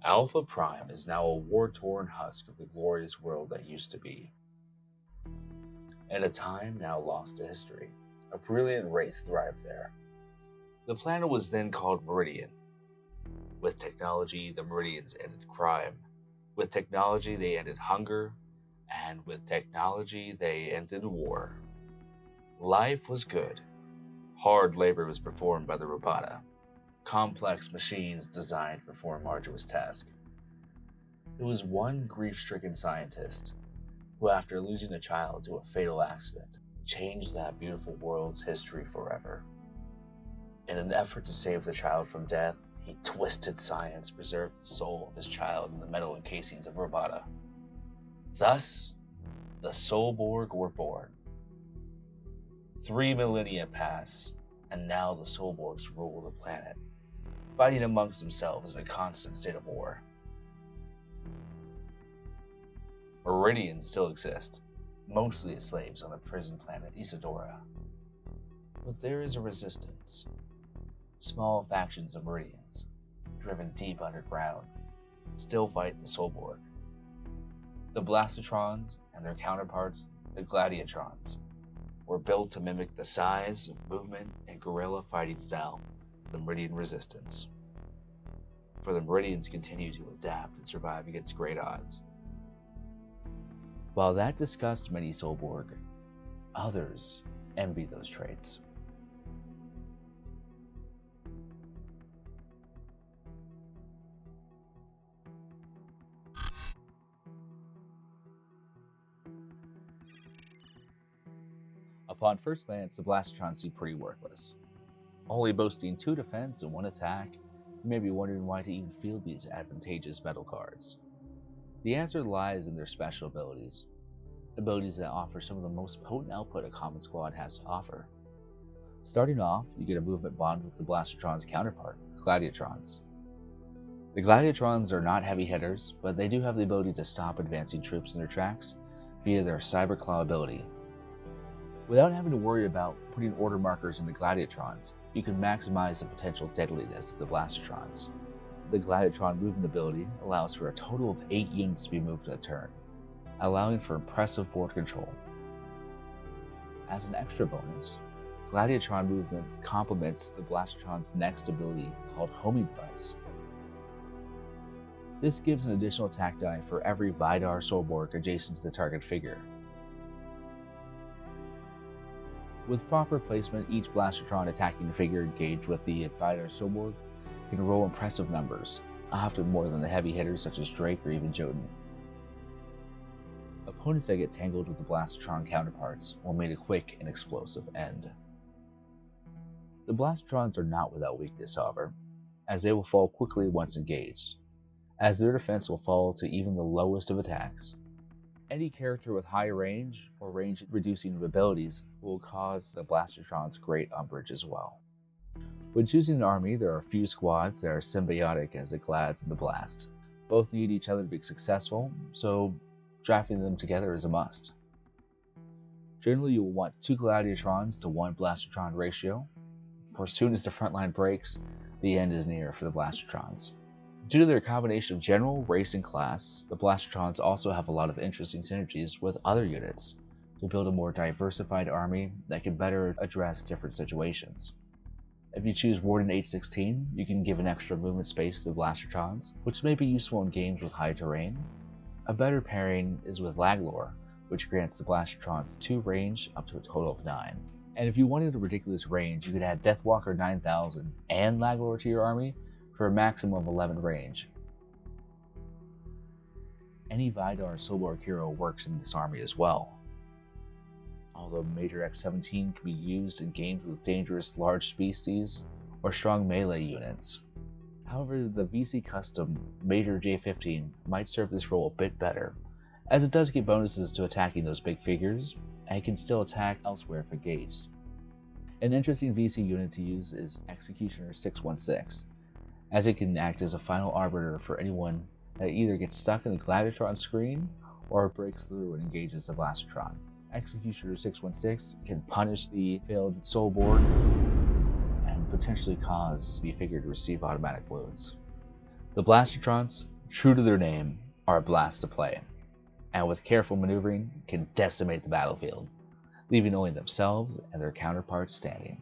Alpha Prime is now a war-torn husk of the glorious world that used to be. At a time now lost to history, a brilliant race thrived there. The planet was then called Meridian. With technology, the Meridians ended crime. With technology, they ended hunger. And with technology, they ended war. Life was good. Hard labor was performed by the Robota. Complex machines designed to perform arduous tasks. There was one grief-stricken scientist who, after losing a child to a fatal accident, changed that beautiful world's history forever. In an effort to save the child from death, he twisted science to preserve the soul of his child in the metal encasings of Robota. Thus, the Soulborg were born. 3 millennia pass, and now the Soulborgs rule the planet, fighting amongst themselves in a constant state of war. Meridians still exist, mostly as slaves on the prison planet Isadora. But there is a resistance. Small factions of Meridians, driven deep underground, still fight the Soulborg. The Blastatrons and their counterparts, the Gladiatrons, were built to mimic the size, movement, and guerrilla fighting style of the Meridian Resistance. For the Meridians continue to adapt and survive against great odds. While that disgusts many Soulborg, others envy those traits. Upon first glance, the Blastatrons seem pretty worthless. Only boasting 2 defense and 1 attack, you may be wondering why to even field these advantageous metal cards. The answer lies in their special abilities that offer some of the most potent output a common squad has to offer. Starting off, you get a movement bond with the Blastatron's counterpart, Gladiatrons. The Gladiatrons are not heavy hitters, but they do have the ability to stop advancing troops in their tracks via their Cyber Claw ability. Without having to worry about putting order markers in the Gladiatrons, you can maximize the potential deadliness of the Blastatrons. The Gladiatron movement ability allows for a total of 8 units to be moved in a turn, allowing for impressive board control. As an extra bonus, Gladiatron movement complements the Blastatron's next ability called Homing Device. This gives an additional attack die for every Vidar Soulborg adjacent to the target figure. With proper placement, each Blastatron attacking the figure engaged with the Vidar Soulborg can roll impressive numbers, often more than the heavy hitters such as Drake or even Jotun. Opponents that get tangled with the Blastatron counterparts will meet a quick and explosive end. The Blastatrons are not without weakness, however, as they will fall quickly once engaged, as their defense will fall to even the lowest of attacks. Any character with high range or range reducing abilities will cause the Blastatrons great umbrage as well. When choosing an army, there are a few squads that are symbiotic as the Glads and the Blast. Both need each other to be successful, so drafting them together is a must. Generally, you will want 2 Gladiatrons to 1 Blastatron ratio, for as soon as the front line breaks, the end is near for the Blastatrons. Due to their combination of general, race, and class, the Blastatrons also have a lot of interesting synergies with other units to build a more diversified army that can better address different situations. If you choose Warden 816, you can give an extra movement space to the Blastatrons, which may be useful in games with high terrain. A better pairing is with Laglor, which grants the Blastatrons 2 range up to a total of 9. And if you wanted a ridiculous range, you could add Deathwalker 9000 and Laglor to your army for a maximum of 11 range. Any Vidar Soulborg hero works in this army as well, although Major X-17 can be used in games with dangerous large species or strong melee units. However, the VC custom Major J-15 might serve this role a bit better, as it does give bonuses to attacking those big figures, and can still attack elsewhere if engaged. An interesting VC unit to use is Executioner 616, as it can act as a final arbiter for anyone that either gets stuck in the Gladiatron screen or breaks through and engages the Blastatron. Executioner 616 can punish the failed Soulborg and potentially cause the figure to receive automatic wounds. The Blastatrons true to their name, are a blast to play, and with careful maneuvering can decimate the battlefield, leaving only themselves and their counterparts standing.